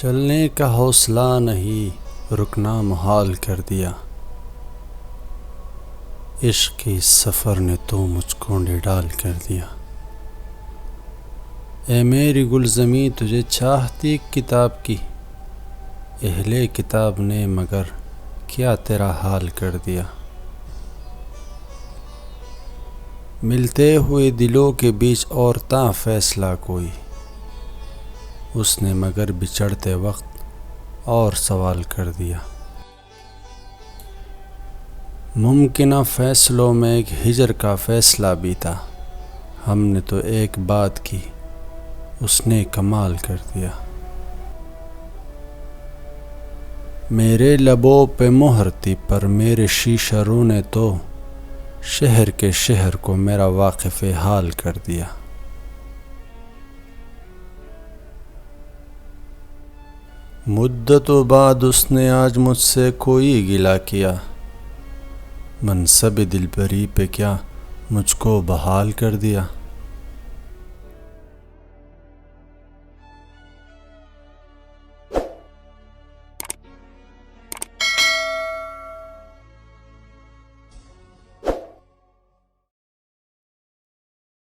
چلنے کا حوصلہ نہیں، رکنا محال کر دیا۔ عشق کی سفر نے تو مجھ کو نڈال کر دیا۔ اے میری گلزمی تجھے چاہتی کتاب کی، اہل کتاب نے مگر کیا تیرا حال کر دیا۔ ملتے ہوئے دلوں کے بیچ اور تا فیصلہ کوئی، اس نے مگر بچھڑتے وقت اور سوال کر دیا۔ ممکنہ فیصلوں میں ایک ہجر کا فیصلہ بھی تھا، ہم نے تو ایک بات کی، اس نے کمال کر دیا۔ میرے لبوں پہ مہر تھی پر میرے شیشہ رو نے تو شہر کے شہر کو میرا واقف حال کر دیا۔ مدتوں بعد اس نے آج مجھ سے کوئی گلہ کیا، منصب دلبری پہ کیا مجھ کو بحال کر دیا۔